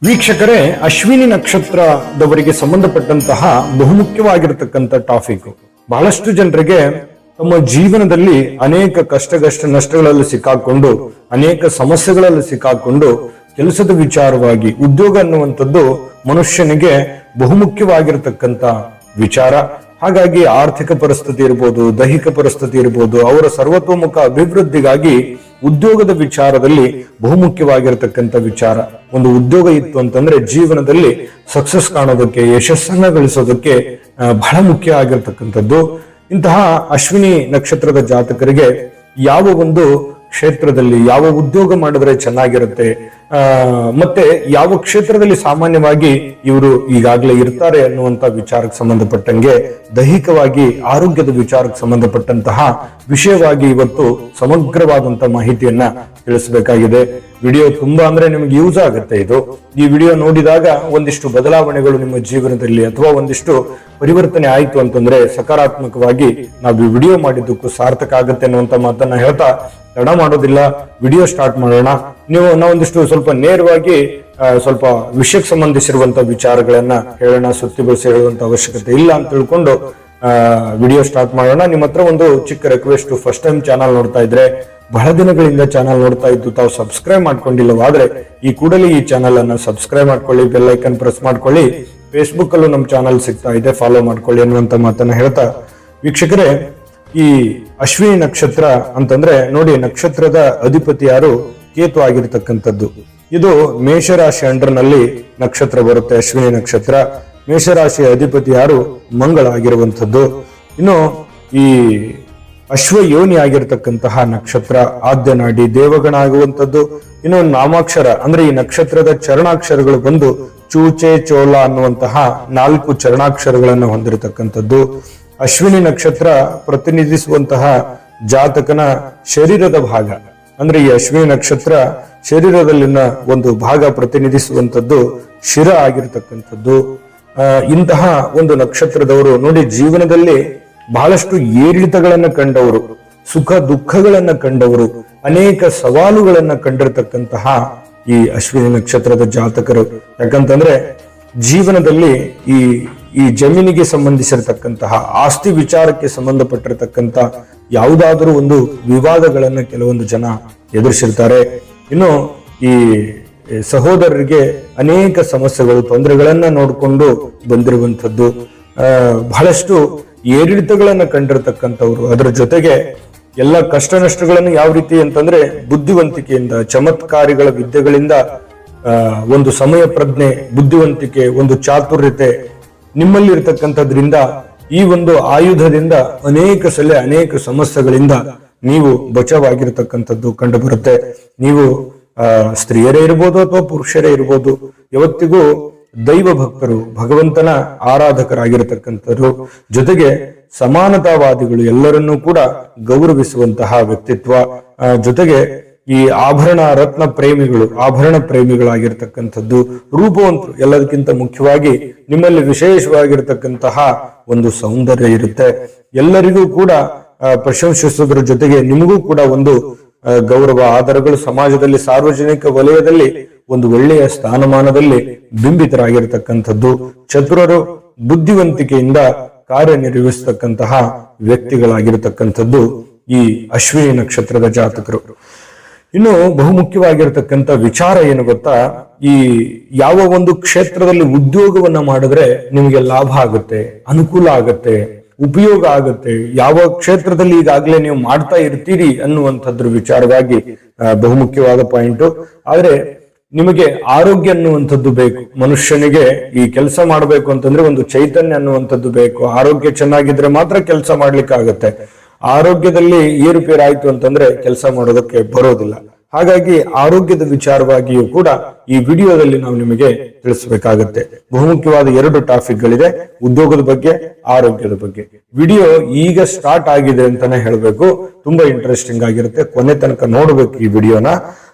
ವೀಕ್ಷಕರೇ, ಅಶ್ವಿನಿ ನಕ್ಷತ್ರದವರಿಗೆ ಸಂಬಂಧಪಟ್ಟಂತಹ ಬಹುಮುಖ್ಯವಾಗಿರತಕ್ಕಂಥ ಟಾಪಿಕ್. ಬಹಳಷ್ಟು ಜನರಿಗೆ ತಮ್ಮ ಜೀವನದಲ್ಲಿ ಅನೇಕ ನಷ್ಟಗಳಲ್ಲಿ ಸಿಕ್ಕಾಕೊಂಡು, ಅನೇಕ ಸಮಸ್ಯೆಗಳಲ್ಲಿ ಸಿಕ್ಕಾಕೊಂಡು, ಕೆಲಸದ ವಿಚಾರವಾಗಿ ಉದ್ಯೋಗ ಅನ್ನುವಂಥದ್ದು ಮನುಷ್ಯನಿಗೆ ಬಹುಮುಖ್ಯವಾಗಿರತಕ್ಕಂಥ ವಿಚಾರ. ಹಾಗಾಗಿ ಆರ್ಥಿಕ ಪರಿಸ್ಥಿತಿ ಇರ್ಬೋದು, ದೈಹಿಕ ಪರಿಸ್ಥಿತಿ ಇರ್ಬೋದು, ಅವರ ಸರ್ವತೋಮುಖ ಅಭಿವೃದ್ಧಿಗಾಗಿ ಉದ್ಯೋಗದ ವಿಚಾರದಲ್ಲಿ ಬಹುಮುಖ್ಯವಾಗಿರತಕ್ಕಂಥ ವಿಚಾರ. ಒಂದು ಉದ್ಯೋಗ ಇತ್ತು ಅಂತಂದ್ರೆ ಜೀವನದಲ್ಲಿ ಸಕ್ಸಸ್ ಕಾಣೋದಕ್ಕೆ, ಯಶಸ್ಸನ್ನ ಗಳಿಸೋದಕ್ಕೆ ಬಹಳ ಮುಖ್ಯ ಆಗಿರ್ತಕ್ಕಂಥದ್ದು. ಇಂತಹ ಅಶ್ವಿನಿ ನಕ್ಷತ್ರದ ಜಾತಕರಿಗೆ ಯಾವ ಒಂದು ಕ್ಷೇತ್ರದಲ್ಲಿ ಯಾವ ಉದ್ಯೋಗ ಮಾಡಿದ್ರೆ ಚೆನ್ನಾಗಿರುತ್ತೆ, ಮತ್ತೆ ಯಾವ ಕ್ಷೇತ್ರದಲ್ಲಿ ಸಾಮಾನ್ಯವಾಗಿ ಇವರು ಈಗಾಗಲೇ ಇರ್ತಾರೆ ಅನ್ನುವಂತ ವಿಚಾರಕ್ಕೆ ಸಂಬಂಧಪಟ್ಟಂಗೆ, ದೈಹಿಕವಾಗಿ ಆರೋಗ್ಯದ ವಿಚಾರಕ್ಕೆ ಸಂಬಂಧಪಟ್ಟಂತಹ ವಿಷಯವಾಗಿ ಇವತ್ತು ಸಮಗ್ರವಾದಂತಹ ಮಾಹಿತಿಯನ್ನ ತಿಳಿಸಬೇಕಾಗಿದೆ. ವಿಡಿಯೋ ತುಂಬಾ ಅಂದ್ರೆ ನಿಮ್ಗೆ ಯೂಸ್ ಆಗುತ್ತೆ. ಈ ವಿಡಿಯೋ ನೋಡಿದಾಗ ಒಂದಿಷ್ಟು ಬದಲಾವಣೆಗಳು ನಿಮ್ಮ ಜೀವನದಲ್ಲಿ ಅಥವಾ ಒಂದಿಷ್ಟು ಪರಿವರ್ತನೆ ಆಯ್ತು ಅಂತಂದ್ರೆ ಸಕಾರಾತ್ಮಕವಾಗಿ ನಾವು ಈ ವಿಡಿಯೋ ಮಾಡಿದ್ದಕ್ಕೂ ಸಾರ್ಥಕ ಆಗುತ್ತೆ ಅನ್ನುವಂತ ಮಾತನ್ನ ಹೇಳ್ತಾ ತಡ ಮಾಡೋದಿಲ್ಲ, ವಿಡಿಯೋ ಸ್ಟಾರ್ಟ್ ಮಾಡೋಣ. ನಾವೊಂದಿಷ್ಟು ಸ್ವಲ್ಪ ನೇರವಾಗಿ ಸ್ವಲ್ಪ ವಿಷಯಕ್ಕೆ ಸಂಬಂಧಿಸಿರುವಂತ ವಿಚಾರಗಳನ್ನ ಹೇಳೋಣ, ಸುತ್ತಿ ಬಳಸಿ ಹೇಳುವಂತ ಅವಶ್ಯಕತೆ ಇಲ್ಲ ಅಂತ ತಿಳ್ಕೊಂಡು ವಿಡಿಯೋ ಸ್ಟಾರ್ಟ್ ಮಾಡೋಣ. ನಿಮ್ಮ ಹತ್ರ ಒಂದು ಚಿಕ್ಕ ರಿಕ್ವೆಸ್ಟ್, ಫಸ್ಟ್ ಟೈಮ್ ಚಾನಲ್ ನೋಡ್ತಾ ಇದ್ರೆ, ಬಹಳ ದಿನಗಳಿಂದ ಚಾನಲ್ ನೋಡ್ತಾ ಇದ್ದು ತಾವು ಸಬ್ಸ್ಕ್ರೈಬ್ ಮಾಡ್ಕೊಂಡಿಲ್ಲವಾದ್ರೆ ಈ ಕೂಡಲೇ ಈ ಚಾನಲ್ ಅನ್ನ ಸಬ್ಸ್ಕ್ರೈಬ್ ಮಾಡ್ಕೊಳ್ಳಿ, ಬೆಲ್ ಐಕನ್ ಪ್ರೆಸ್ ಮಾಡ್ಕೊಳ್ಳಿ. ಫೇಸ್ಬುಕ್ ಅಲ್ಲೂ ನಮ್ಮ ಚಾನಲ್ ಸಿಗ್ತಾ ಇದೆ, ಫಾಲೋ ಮಾಡ್ಕೊಳ್ಳಿ ಅನ್ನುವಂತ ಮಾತನ್ನ ಹೇಳ್ತಾ, ವೀಕ್ಷಕರೇ, ಈ ಅಶ್ವಿನಿ ನಕ್ಷತ್ರ ಅಂತಂದ್ರೆ ನೋಡಿ, ನಕ್ಷತ್ರದ ಅಧಿಪತಿ ಯಾರು? ಕೇತು ಆಗಿರ್ತಕ್ಕಂಥದ್ದು. ಇದು ಮೇಷರಾಶಿ ಅಂಡರ್ನಲ್ಲಿ ನಕ್ಷತ್ರ ಬರುತ್ತೆ. ಅಶ್ವಿನಿ ನಕ್ಷತ್ರ ಮೇಷರಾಶಿಯ ಅಧಿಪತಿ ಯಾರು? ಮಂಗಳ ಆಗಿರುವಂಥದ್ದು. ಇನ್ನು ಈ ಅಶ್ವಯೋನಿ ಆಗಿರತಕ್ಕಂತಹ ನಕ್ಷತ್ರ ಆದ್ಯ ನಾಡಿ ದೇವಗಣ ಆಗುವಂಥದ್ದು. ಇನ್ನು ನಾಮಾಕ್ಷರ ಅಂದ್ರೆ ಈ ನಕ್ಷತ್ರದ ಚರಣಾಕ್ಷರಗಳು ಬಂದು ಚೂಚೆ ಚೋಳ ಅನ್ನುವಂತಹ 4 ಚರಣಾಕ್ಷರಗಳನ್ನು ಹೊಂದಿರತಕ್ಕಂಥದ್ದು. ಅಶ್ವಿನಿ ನಕ್ಷತ್ರ ಪ್ರತಿನಿಧಿಸುವಂತಹ ಜಾತಕನ ಶರೀರದ ಭಾಗ ಅಂದ್ರೆ ಈ ಅಶ್ವಿನಿ ನಕ್ಷತ್ರ ಶರೀರದಲ್ಲಿನ ಒಂದು ಭಾಗ ಪ್ರತಿನಿಧಿಸುವಂಥದ್ದು ಶಿರ ಆಗಿರತಕ್ಕಂಥದ್ದು. ಇಂತಹ ಒಂದು ನಕ್ಷತ್ರದವರು ನೋಡಿ, ಜೀವನದಲ್ಲಿ ಬಹಳಷ್ಟು ಏರಿಳಿತಗಳನ್ನ ಕಂಡವರು, ಸುಖ ದುಃಖಗಳನ್ನ ಕಂಡವರು, ಅನೇಕ ಸವಾಲುಗಳನ್ನ ಕಂಡಿರತಕ್ಕಂತಹ ಈ ಅಶ್ವಿನಿ ನಕ್ಷತ್ರದ ಜಾತಕರು. ಯಾಕಂತಂದ್ರೆ ಜೀವನದಲ್ಲಿ ಈ ಜಮೀನಿಗೆ ಸಂಬಂಧಿಸಿರತಕ್ಕಂತಹ ಆಸ್ತಿ ವಿಚಾರಕ್ಕೆ ಸಂಬಂಧಪಟ್ಟಿರತಕ್ಕಂತ ಯಾವುದಾದ್ರೂ ಒಂದು ವಿವಾದಗಳನ್ನ ಕೆಲವೊಂದು ಜನ ಎದುರಿಸಿರ್ತಾರೆ. ಇನ್ನು ಈ ಸಹೋದರರಿಗೆ ಅನೇಕ ಸಮಸ್ಯೆಗಳು, ತೊಂದರೆಗಳನ್ನ ನೋಡಿಕೊಂಡು ಬಂದಿರುವಂಥದ್ದು, ಬಹಳಷ್ಟು ಏರಿಳಿತಗಳನ್ನ ಕಂಡಿರತಕ್ಕಂಥವ್ರು. ಅದರ ಜೊತೆಗೆ ಎಲ್ಲ ಕಷ್ಟ ನಷ್ಟಗಳನ್ನು ಯಾವ ರೀತಿ ಅಂತಂದ್ರೆ ಬುದ್ಧಿವಂತಿಕೆಯಿಂದ, ಚಮತ್ಕಾರಿಗಳ ವಿದ್ಯೆಗಳಿಂದ, ಒಂದು ಸಮಯ ಪ್ರಜ್ಞೆ, ಬುದ್ಧಿವಂತಿಕೆ, ಒಂದು ಚಾತುರ್ಯತೆ ನಿಮ್ಮಲ್ಲಿ ಇರತಕ್ಕಂಥದ್ರಿಂದ ಈ ಒಂದು ಆಯುಧದಿಂದ ಅನೇಕ ಸಮಸ್ಯೆಗಳಿಂದ ನೀವು ಬಚಾವಾಗಿರ್ತಕ್ಕಂಥದ್ದು ಕಂಡು ಬರುತ್ತೆ. ನೀವು ಸ್ತ್ರೀಯರೇ ಇರ್ಬೋದು ಅಥವಾ ಪುರುಷರೇ ಇರ್ಬೋದು, ಯಾವತ್ತಿಗೂ ದೈವ ಭಕ್ತರು, ಭಗವಂತನ ಆರಾಧಕರಾಗಿರತಕ್ಕಂಥವ್ರು, ಜೊತೆಗೆ ಸಮಾನತಾವಾದಿಗಳು, ಎಲ್ಲರನ್ನೂ ಕೂಡ ಗೌರವಿಸುವಂತಹ ವ್ಯಕ್ತಿತ್ವ, ಜೊತೆಗೆ ಈ ಆಭರಣ ರತ್ನ ಪ್ರೇಮಿಗಳು, ಆಭರಣ ಪ್ರೇಮಿಗಳಾಗಿರ್ತಕ್ಕಂಥದ್ದು, ರೂಪವಂತರು. ಎಲ್ಲದಕ್ಕಿಂತ ಮುಖ್ಯವಾಗಿ ನಿಮ್ಮಲ್ಲಿ ವಿಶೇಷವಾಗಿರ್ತಕ್ಕಂತಹ ಒಂದು ಸೌಂದರ್ಯ ಇರುತ್ತೆ. ಎಲ್ಲರಿಗೂ ಕೂಡ ಪ್ರಶಂಸಿಸೋದ್ರ ಜೊತೆಗೆ ನಿಮಗೂ ಕೂಡ ಒಂದು ಗೌರವ, ಆದರಗಳು, ಸಮಾಜದಲ್ಲಿ ಸಾರ್ವಜನಿಕ ವಲಯದಲ್ಲಿ ಒಂದು ಒಳ್ಳೆಯ ಸ್ಥಾನಮಾನದಲ್ಲಿ ಬಿಂಬಿತರಾಗಿರ್ತಕ್ಕಂಥದ್ದು, ಚತುರರು, ಬುದ್ಧಿವಂತಿಕೆಯಿಂದ ಕಾರ್ಯನಿರ್ವಹಿಸತಕ್ಕಂತಹ ವ್ಯಕ್ತಿಗಳಾಗಿರ್ತಕ್ಕಂಥದ್ದು ಈ ಅಶ್ವಿನಿ ನಕ್ಷತ್ರದ ಜಾತಕರು. ಇನ್ನು ಬಹುಮುಖ್ಯವಾಗಿರ್ತಕ್ಕಂಥ ವಿಚಾರ ಏನು ಗೊತ್ತಾ? ಈ ಯಾವ ಒಂದು ಕ್ಷೇತ್ರದಲ್ಲಿ ಉದ್ಯೋಗವನ್ನ ಮಾಡಿದ್ರೆ ನಿಮಗೆ ಲಾಭ ಆಗುತ್ತೆ, ಅನುಕೂಲ ಆಗುತ್ತೆ, ಉಪಯೋಗ ಆಗುತ್ತೆ, ಯಾವ ಕ್ಷೇತ್ರದಲ್ಲಿ ಈಗಾಗಲೇ ನೀವು ಮಾಡ್ತಾ ಇರ್ತೀರಿ ಅನ್ನುವಂಥದ್ರ ವಿಚಾರವಾಗಿ ಬಹುಮುಖ್ಯವಾದ ಪಾಯಿಂಟ್. ಆದ್ರೆ ನಿಮಗೆ ಆರೋಗ್ಯ ಅನ್ನುವಂಥದ್ದು ಬೇಕು. ಮನುಷ್ಯನಿಗೆ ಈ ಕೆಲಸ ಮಾಡಬೇಕು ಅಂತಂದ್ರೆ ಒಂದು ಚೈತನ್ಯ ಅನ್ನುವಂಥದ್ದು ಬೇಕು. ಆರೋಗ್ಯ ಚೆನ್ನಾಗಿದ್ರೆ ಮಾತ್ರ ಕೆಲಸ ಮಾಡ್ಲಿಕ್ಕೆ ಆಗುತ್ತೆ. ಆರೋಗ್ಯದಲ್ಲಿ ಏರುಪೇರಾಯ್ತು ಅಂತಂದ್ರೆ ಕೆಲಸ ಮಾಡೋದಕ್ಕೆ ಬರೋದಿಲ್ಲ. ಹಾಗಾಗಿ ಆರೋಗ್ಯದ ವಿಚಾರವಾಗಿಯೂ ಕೂಡ ಈ ವಿಡಿಯೋದಲ್ಲಿ ನಾವು ನಿಮಗೆ ತಿಳಿಸಬೇಕಾಗತ್ತೆ. ಬಹುಮುಖ್ಯವಾದ 2 ಟಾಪಿಕ್ಗಳಿದೆ, ಉದ್ಯೋಗದ ಬಗ್ಗೆ, ಆರೋಗ್ಯದ ಬಗ್ಗೆ. ವಿಡಿಯೋ ಈಗ ಸ್ಟಾರ್ಟ್ ಆಗಿದೆ ಅಂತಾನೆ ಹೇಳ್ಬೇಕು. ತುಂಬಾ ಇಂಟ್ರೆಸ್ಟಿಂಗ್ ಆಗಿರುತ್ತೆ, ಕೊನೆ ತನಕ ನೋಡ್ಬೇಕು ಈ ವಿಡಿಯೋನ.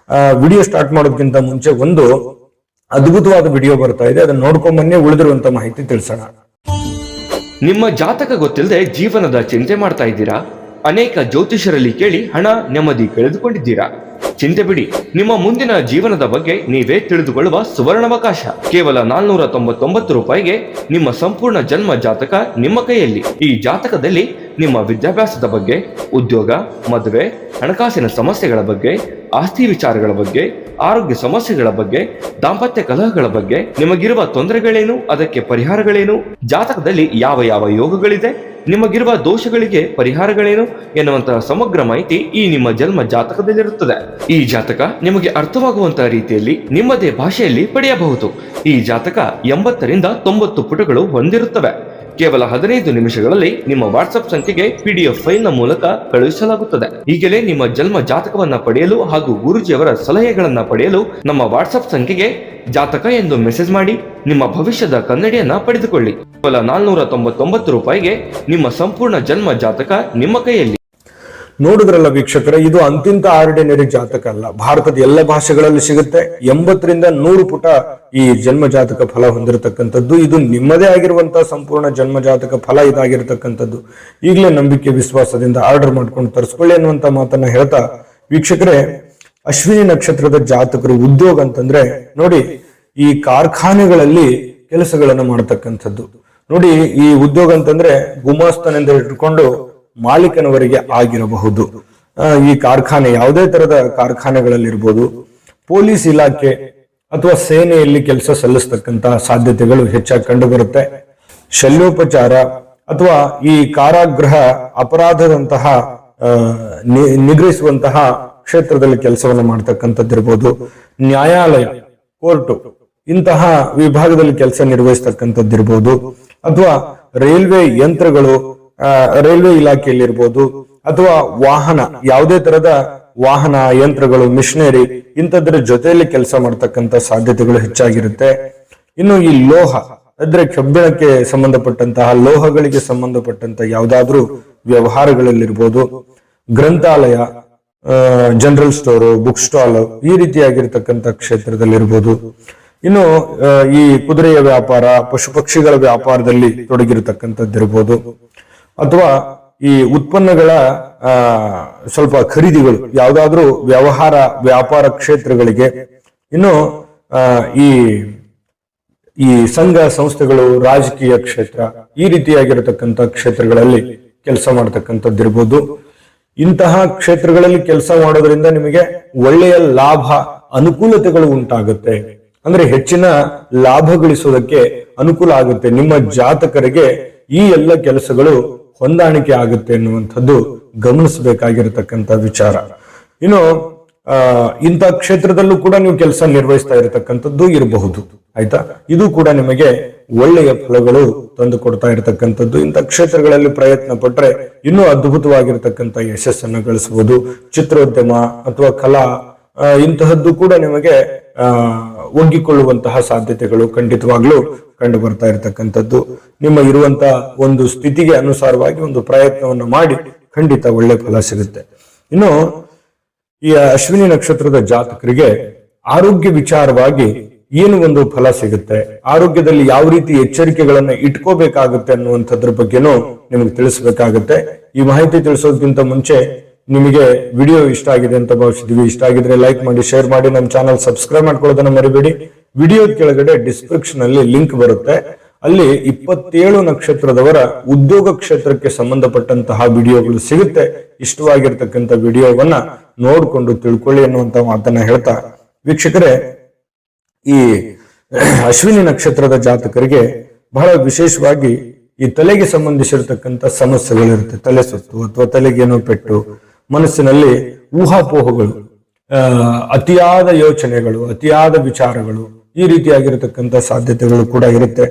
ವಿಡಿಯೋ ಸ್ಟಾರ್ಟ್ ಮಾಡೋದಕ್ಕಿಂತ ಮುಂಚೆ ಒಂದು ಅದ್ಭುತವಾದ ವಿಡಿಯೋ ಬರ್ತಾ ಇದೆ, ಅದನ್ನ ನೋಡ್ಕೊಂಡ್ ಬನ್ನಿ, ಉಳಿದಿರುವಂತ ಮಾಹಿತಿ ತಿಳಿಸೋಣ. ನಿಮ್ಮ ಜಾತಕ ಗೊತ್ತಿಲ್ಲದೆ ಜೀವನದ ಚಿಂತೆ ಮಾಡ್ತಾ ಇದ್ದೀರಾ? ಅನೇಕ ಜ್ಯೋತಿಷರಲ್ಲಿ ಕೇಳಿ ಹಣ ನೆಮ್ಮದಿ ಕಳೆದುಕೊಂಡಿದ್ದೀರಾ? ಚಿಂತೆ ಬಿಡಿ, ನಿಮ್ಮ ಮುಂದಿನ ಜೀವನದ ಬಗ್ಗೆ ನೀವೇ ತಿಳಿದುಕೊಳ್ಳುವ ಸುವರ್ಣಾವಕಾಶ. ಕೇವಲ 499 ರೂಪಾಯಿಗೆ ನಿಮ್ಮ ಸಂಪೂರ್ಣ ಜನ್ಮ ಜಾತಕ ನಿಮ್ಮ ಕೈಯಲ್ಲಿ. ಈ ಜಾತಕದಲ್ಲಿ ನಿಮ್ಮ ವಿದ್ಯಾಭ್ಯಾಸದ ಬಗ್ಗೆ, ಉದ್ಯೋಗ, ಮದುವೆ, ಹಣಕಾಸಿನ ಸಮಸ್ಯೆಗಳ ಬಗ್ಗೆ, ಆಸ್ತಿ ವಿಚಾರಗಳ ಬಗ್ಗೆ, ಆರೋಗ್ಯ ಸಮಸ್ಯೆಗಳ ಬಗ್ಗೆ, ದಾಂಪತ್ಯ ಕಲಹಗಳ ಬಗ್ಗೆ, ನಿಮಗಿರುವ ತೊಂದರೆಗಳೇನು, ಅದಕ್ಕೆ ಪರಿಹಾರಗಳೇನು, ಜಾತಕದಲ್ಲಿ ಯಾವ ಯಾವ ಯೋಗಗಳಿದೆ, ನಿಮಗಿರುವ ದೋಷಗಳಿಗೆ ಪರಿಹಾರಗಳೇನು ಎನ್ನುವಂತಹ ಸಮಗ್ರ ಮಾಹಿತಿ ಈ ನಿಮ್ಮ ಜನ್ಮ ಜಾತಕದಲ್ಲಿರುತ್ತದೆ. ಈ ಜಾತಕ ನಿಮಗೆ ಅರ್ಥವಾಗುವಂತಹ ರೀತಿಯಲ್ಲಿ ನಿಮ್ಮದೇ ಭಾಷೆಯಲ್ಲಿ ಪಡೆಯಬಹುದು. ಈ ಜಾತಕ 80ರಿಂದ 90 ಪುಟಗಳು ಹೊಂದಿರುತ್ತವೆ. ಕೇವಲ 15 ನಿಮಿಷಗಳಲ್ಲಿ ನಿಮ್ಮ ವಾಟ್ಸ್ಆಪ್ ಸಂಖ್ಯೆಗೆ PDF ಫೈಲ್ನ ಮೂಲಕ ಕಳುಹಿಸಲಾಗುತ್ತದೆ. ಈಗಲೇ ನಿಮ್ಮ ಜನ್ಮ ಜಾತಕವನ್ನ ಪಡೆಯಲು ಹಾಗೂ ಗುರುಜಿಯವರ ಸಲಹೆಗಳನ್ನ ಪಡೆಯಲು ನಮ್ಮ ವಾಟ್ಸ್ಆಪ್ ಸಂಖ್ಯೆಗೆ ಜಾತಕ ಎಂದು ಮೆಸೇಜ್ ಮಾಡಿ ನಿಮ್ಮ ಭವಿಷ್ಯದ ಕನ್ನಡಿಯನ್ನ ಪಡೆದುಕೊಳ್ಳಿ. ಕೇವಲ 499 ರೂಪಾಯಿಗೆ ನಿಮ್ಮ ಸಂಪೂರ್ಣ ಜನ್ಮ ಜಾತಕ ನಿಮ್ಮ ಕೈಯಲ್ಲಿ. ನೋಡಿದ್ರಲ್ಲ ವೀಕ್ಷಕರೇ, ಇದು ಅಂತಿಂತ ಆರ್ಡಿನರಿ ಜಾತಕ ಅಲ್ಲ. ಭಾರತದ ಎಲ್ಲ ಭಾಷೆಗಳಲ್ಲಿ ಸಿಗುತ್ತೆ. 80ರಿಂದ 100 ಪುಟ ಈ ಜನ್ಮ ಜಾತಕ ಫಲ ಹೊಂದಿರತಕ್ಕಂಥದ್ದು. ಇದು ನಿಮ್ಮದೇ ಆಗಿರುವಂತಹ ಸಂಪೂರ್ಣ ಜನ್ಮ ಜಾತಕ ಫಲ ಇದಾಗಿರ್ತಕ್ಕಂಥದ್ದು. ಈಗಲೇ ನಂಬಿಕೆ ವಿಶ್ವಾಸದಿಂದ ಆರ್ಡರ್ ಮಾಡ್ಕೊಂಡು ತರಿಸ್ಕೊಳ್ಳಿ ಅನ್ನುವಂತ ಮಾತನ್ನ ಹೇಳ್ತಾ, ವೀಕ್ಷಕರೇ, ಅಶ್ವಿನಿ ನಕ್ಷತ್ರದ ಜಾತಕರು ಉದ್ಯೋಗ ಅಂತಂದ್ರೆ ನೋಡಿ, ಈ ಕಾರ್ಖಾನೆಗಳಲ್ಲಿ ಕೆಲಸಗಳನ್ನ ಮಾಡತಕ್ಕಂಥದ್ದು. ನೋಡಿ, ಈ ಉದ್ಯೋಗ ಅಂತಂದ್ರೆ ಗುಮಾಸ್ತನಿಂದ ಇಟ್ಕೊಂಡು ಮಾಲೀಕನವರೆಗೆ ಆಗಿರಬಹುದು. ಈ ಕಾರ್ಖಾನೆ ಯಾವುದೇ ತರದ ಕಾರ್ಖಾನೆಗಳಲ್ಲಿರ್ಬೋದು, ಪೊಲೀಸ್ ಇಲಾಖೆ ಅಥವಾ ಸೇನೆಯಲ್ಲಿ ಕೆಲಸ ಸಲ್ಲಿಸ್ತಕ್ಕಂತಹ ಸಾಧ್ಯತೆಗಳು ಹೆಚ್ಚಾಗಿ ಕಂಡು ಬರುತ್ತೆ. ಶಲ್ಯೋಪಚಾರ ಅಥವಾ ಈ ಕಾರಾಗೃಹ ಅಪರಾಧದಂತಹ ನಿಗ್ರಹಿಸುವಂತಹ ಕ್ಷೇತ್ರದಲ್ಲಿ ಕೆಲಸವನ್ನು ಮಾಡ್ತಕ್ಕಂಥದ್ದಿರ್ಬೋದು. ನ್ಯಾಯಾಲಯ, ಕೋರ್ಟು, ಇಂತಹ ವಿಭಾಗದಲ್ಲಿ ಕೆಲಸ ನಿರ್ವಹಿಸ್ತಕ್ಕಂಥದ್ದಿರ್ಬೋದು. ಅಥವಾ ರೈಲ್ವೆ ಯಂತ್ರಗಳು, ರೈಲ್ವೆ ಇಲಾಖೆಯಲ್ಲಿರ್ಬೋದು. ಅಥವಾ ವಾಹನ, ಯಾವುದೇ ತರದ ವಾಹನ ಯಂತ್ರಗಳು, ಮಿಷನರಿ, ಇಂಥದ್ರ ಜೊತೆಯಲ್ಲಿ ಕೆಲಸ ಮಾಡ್ತಕ್ಕಂಥ ಸಾಧ್ಯತೆಗಳು ಹೆಚ್ಚಾಗಿರುತ್ತೆ. ಇನ್ನು ಈ ಲೋಹ ಅಂದ್ರೆ ಕಬ್ಬಿಣಕ್ಕೆ ಸಂಬಂಧಪಟ್ಟಂತಹ ಲೋಹಗಳಿಗೆ ಸಂಬಂಧಪಟ್ಟಂತ ಯಾವುದಾದ್ರೂ ವ್ಯವಹಾರಗಳಲ್ಲಿರ್ಬೋದು. ಗ್ರಂಥಾಲಯ, ಜನರಲ್ ಸ್ಟೋರು, ಬುಕ್ ಸ್ಟಾಲ್, ಈ ರೀತಿಯಾಗಿರ್ತಕ್ಕಂಥ ಕ್ಷೇತ್ರದಲ್ಲಿರ್ಬೋದು. ಇನ್ನು ಈ ಕುದುರೆಯ ವ್ಯಾಪಾರ, ಪಶು ಪಕ್ಷಿಗಳ ವ್ಯಾಪಾರದಲ್ಲಿ ತೊಡಗಿರತಕ್ಕಂಥದ್ದಿರ್ಬೋದು. ಅಥವಾ ಈ ಉತ್ಪನ್ನಗಳ ಸ್ವಲ್ಪ ಖರೀದಿಗಳು, ಯಾವುದಾದ್ರೂ ವ್ಯಾಪಾರ ಕ್ಷೇತ್ರಗಳಿಗೆ. ಇನ್ನು ಈ ಸಂಘ ಸಂಸ್ಥೆಗಳು, ರಾಜಕೀಯ ಕ್ಷೇತ್ರ, ಈ ರೀತಿಯಾಗಿರತಕ್ಕಂಥ ಕ್ಷೇತ್ರಗಳಲ್ಲಿ ಕೆಲಸ ಮಾಡತಕ್ಕಂಥದ್ದಿರ್ಬೋದು. ಇಂತಹ ಕ್ಷೇತ್ರಗಳಲ್ಲಿ ಕೆಲಸ ಮಾಡೋದ್ರಿಂದ ನಿಮಗೆ ಒಳ್ಳೆಯ ಲಾಭ, ಅನುಕೂಲತೆಗಳು ಉಂಟಾಗುತ್ತೆ. ಅಂದ್ರೆ ಹೆಚ್ಚಿನ ಲಾಭ ಗಳಿಸೋದಕ್ಕೆ ಅನುಕೂಲ ಆಗುತ್ತೆ. ನಿಮ್ಮ ಜಾತಕರಿಗೆ ಈ ಎಲ್ಲ ಕೆಲಸಗಳು ಹೊಂದಾಣಿಕೆ ಆಗುತ್ತೆ ಎನ್ನುವಂಥದ್ದು ಗಮನಿಸಬೇಕಾಗಿರತಕ್ಕಂಥ ವಿಚಾರ. ಇನ್ನು ಇಂಥ ಕ್ಷೇತ್ರದಲ್ಲೂ ಕೂಡ ನೀವು ಕೆಲಸ ನಿರ್ವಹಿಸ್ತಾ ಇರತಕ್ಕಂಥದ್ದು ಇರಬಹುದು. ಆಯ್ತಾ, ಇದು ಕೂಡ ನಿಮಗೆ ಒಳ್ಳೆಯ ಫಲಗಳು ತಂದು ಕೊಡ್ತಾ ಇರತಕ್ಕಂಥದ್ದು. ಇಂಥ ಕ್ಷೇತ್ರಗಳಲ್ಲಿ ಪ್ರಯತ್ನ ಪಟ್ರೆ ಇನ್ನೂ ಅದ್ಭುತವಾಗಿರ್ತಕ್ಕಂಥ ಯಶಸ್ಸನ್ನು ಗಳಿಸಬಹುದು. ಚಿತ್ರೋದ್ಯಮ ಅಥವಾ ಕಲಾ, ಇಂತಹದ್ದು ಕೂಡ ನಿಮಗೆ ಒಗ್ಗಿಕೊಳ್ಳುವಂತಹ ಸಾಧ್ಯತೆಗಳು ಖಂಡಿತವಾಗ್ಲೂ ಕಂಡು ಬರ್ತಾ ಇರತಕ್ಕಂಥದ್ದು. ನಿಮ್ಮ ಇರುವಂತಹ ಒಂದು ಸ್ಥಿತಿಗೆ ಅನುಸಾರವಾಗಿ ಒಂದು ಪ್ರಯತ್ನವನ್ನು ಮಾಡಿ ಖಂಡಿತ ಒಳ್ಳೆ ಫಲ ಸಿಗುತ್ತೆ. ಇನ್ನು ಈ ಅಶ್ವಿನಿ ನಕ್ಷತ್ರದ ಜಾತಕರಿಗೆ ಆರೋಗ್ಯ ವಿಚಾರವಾಗಿ ಏನು ಒಂದು ಫಲ ಸಿಗುತ್ತೆ, ಆರೋಗ್ಯದಲ್ಲಿ ಯಾವ ರೀತಿ ಎಚ್ಚರಿಕೆಗಳನ್ನ ಇಟ್ಕೋಬೇಕಾಗುತ್ತೆ ಅನ್ನುವಂಥದ್ರ ಬಗ್ಗೆನೂ ನಿಮಗೆ ತಿಳಿಸ್ಬೇಕಾಗುತ್ತೆ. ಈ ಮಾಹಿತಿ ತಿಳಿಸೋದಕ್ಕಿಂತ ಮುಂಚೆ ನಿಮಗೆ ವಿಡಿಯೋ ಇಷ್ಟ ಆಗಿದೆ ಅಂತ ಭಾವಿಸಿದ್ವಿ. ಇಷ್ಟ ಆಗಿದ್ರೆ ಲೈಕ್ ಮಾಡಿ, ಶೇರ್ ಮಾಡಿ, ನಮ್ಮ ಚಾನಲ್ ಸಬ್ಸ್ಕ್ರೈಬ್ ಮಾಡ್ಕೊಳ್ಳೋದನ್ನ ಮರಿಬೇಡಿ. ವಿಡಿಯೋ ಕೆಳಗಡೆ ಡಿಸ್ಕ್ರಿಪ್ಷನ್ ಅಲ್ಲಿ ಲಿಂಕ್ ಬರುತ್ತೆ. ಅಲ್ಲಿ 27 ನಕ್ಷತ್ರದವರ ಉದ್ಯೋಗ ಕ್ಷೇತ್ರಕ್ಕೆ ಸಂಬಂಧಪಟ್ಟಂತಹ ವಿಡಿಯೋಗಳು ಸಿಗುತ್ತೆ. ಇಷ್ಟವಾಗಿರ್ತಕ್ಕಂಥ ವಿಡಿಯೋವನ್ನ ನೋಡ್ಕೊಂಡು ತಿಳ್ಕೊಳ್ಳಿ ಅನ್ನುವಂತ ಮಾತನ್ನ ಹೇಳ್ತಾ, ವೀಕ್ಷಕರೇ, ಈ ಅಶ್ವಿನಿ ನಕ್ಷತ್ರದ ಜಾತಕರಿಗೆ ಬಹಳ ವಿಶೇಷವಾಗಿ ಈ ತಲೆಗೆ ಸಂಬಂಧಿಸಿರ್ತಕ್ಕಂಥ ಸಮಸ್ಯೆಗಳಿರುತ್ತೆ. ತಲೆ ಸುತ್ತು ಅಥವಾ ತಲೆಗೇನೋ ಪೆಟ್ಟು, ಮನಸ್ಸಿನಲ್ಲಿ ಊಹಾಪೋಹಗಳು, ಅತಿಯಾದ ಯೋಚನೆಗಳು, ಅತಿಯಾದ ವಿಚಾರಗಳು, ಈ ರೀತಿಯಾಗಿರತಕ್ಕಂಥ ಸಾಧ್ಯತೆಗಳು ಕೂಡ ಇರುತ್ತೆ.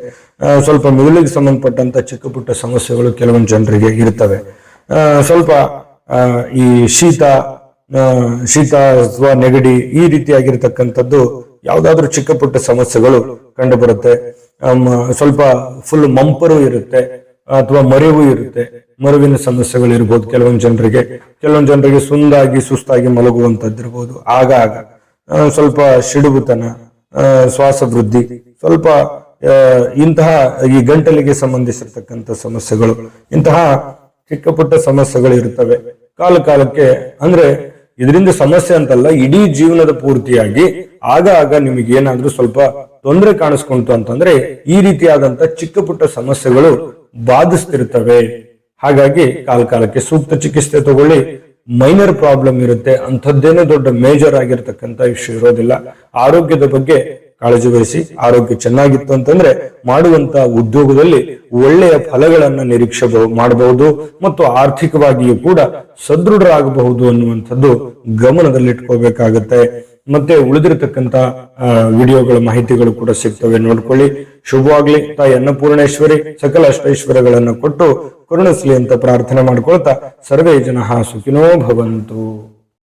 ಸ್ವಲ್ಪ ಮೆದುಳಿಗೆ ಸಂಬಂಧಪಟ್ಟಂತ ಚಿಕ್ಕ ಪುಟ್ಟ ಸಮಸ್ಯೆಗಳು ಕೆಲವೊಂದು ಜನರಿಗೆ ಇರ್ತವೆ. ಸ್ವಲ್ಪ ಈ ಶೀತ ಅಥವಾ ನೆಗಡಿ, ಈ ರೀತಿಯಾಗಿರ್ತಕ್ಕಂಥದ್ದು ಯಾವ್ದಾದ್ರು ಚಿಕ್ಕ ಪುಟ್ಟ ಸಮಸ್ಯೆಗಳು ಕಂಡು ಬರುತ್ತೆ. ಸ್ವಲ್ಪ ಫುಲ್ ಮಂಪರು ಇರುತ್ತೆ ಅಥವಾ ಮರೆವು ಇರುತ್ತೆ. ಮರುವಿನ ಸಮಸ್ಯೆಗಳು ಇರ್ಬೋದು ಕೆಲವೊಂದು ಜನರಿಗೆ ಸುಸ್ತಾಗಿ ಮಲಗುವಂತದ್ದಿರ್ಬೋದು. ಆಗಾಗ ಸ್ವಲ್ಪ ಸಿಡುಬುತನ, ಶ್ವಾಸ ವೃದ್ಧಿ, ಸ್ವಲ್ಪ ಇಂತಹ ಈ ಗಂಟಲಿಗೆ ಸಂಬಂಧಿಸಿರ್ತಕ್ಕಂಥ ಸಮಸ್ಯೆಗಳು, ಇಂತಹ ಚಿಕ್ಕ ಪುಟ್ಟ ಸಮಸ್ಯೆಗಳು ಇರ್ತವೆ. ಕಾಲಕ್ಕೆ ಅಂದ್ರೆ ಇದರಿಂದ ಸಮಸ್ಯೆ ಅಂತಲ್ಲ, ಇಡೀ ಜೀವನದ ಪೂರ್ತಿಯಾಗಿ ಆಗ ನಿಮಗೆ ಏನಾದ್ರೂ ಸ್ವಲ್ಪ ತೊಂದರೆ ಕಾಣಿಸ್ಕೊಂತು ಅಂತಂದ್ರೆ ಈ ರೀತಿಯಾದಂತ ಚಿಕ್ಕ ಪುಟ್ಟ ಸಮಸ್ಯೆಗಳು ಬಾಧಿಸ್ತಿರ್ತವೆ. ಹಾಗಾಗಿ ಕಾಲಕ್ಕೆ ಸೂಕ್ತ ಚಿಕಿತ್ಸೆ ತಗೊಳ್ಳಿ. ಮೈನರ್ ಪ್ರಾಬ್ಲಮ್ ಇರುತ್ತೆ, ಅಂಥದ್ದೇನೆ ದೊಡ್ಡ ಮೇಜರ್ ಆಗಿರ್ತಕ್ಕಂಥ ಇಶ್ಯೂ ಇರೋದಿಲ್ಲ. ಆರೋಗ್ಯದ ಬಗ್ಗೆ ಕಾಳಜಿ ವಹಿಸಿ. ಆರೋಗ್ಯ ಚೆನ್ನಾಗಿತ್ತು ಅಂತಂದ್ರೆ ಮಾಡುವಂತ ಉದ್ಯೋಗದಲ್ಲಿ ಒಳ್ಳೆಯ ಫಲಗಳನ್ನ ನಿರೀಕ್ಷೆ ಮಾಡಬಹುದು ಮತ್ತು ಆರ್ಥಿಕವಾಗಿಯೂ ಕೂಡ ಸದೃಢರಾಗಬಹುದು ಅನ್ನುವಂಥದ್ದು ಗಮನದಲ್ಲಿಟ್ಕೋಬೇಕಾಗತ್ತೆ. ಮತ್ತೆ ಉಳಿದಿರತಕ್ಕಂತ ವಿಡಿಯೋಗಳ ಮಾಹಿತಿಗಳು ಕೂಡ ಸಿಗ್ತವೆ, ನೋಡ್ಕೊಳ್ಳಿ. ಶುಭವಾಗ್ಲಿ. ತಾಯಿ ಅನ್ನಪೂರ್ಣೇಶ್ವರಿ ಸಕಲ ಅಷ್ಟೈಶ್ವರ್ಯಗಳನ್ನು ಕೊಟ್ಟು ಕರುಣಿಸ್ಲಿ ಅಂತ ಪ್ರಾರ್ಥನೆ ಮಾಡ್ಕೊಳ್ತಾ ಸರ್ವೇ ಜನಃ ಸುಖಿನೋ ಭವಂತು.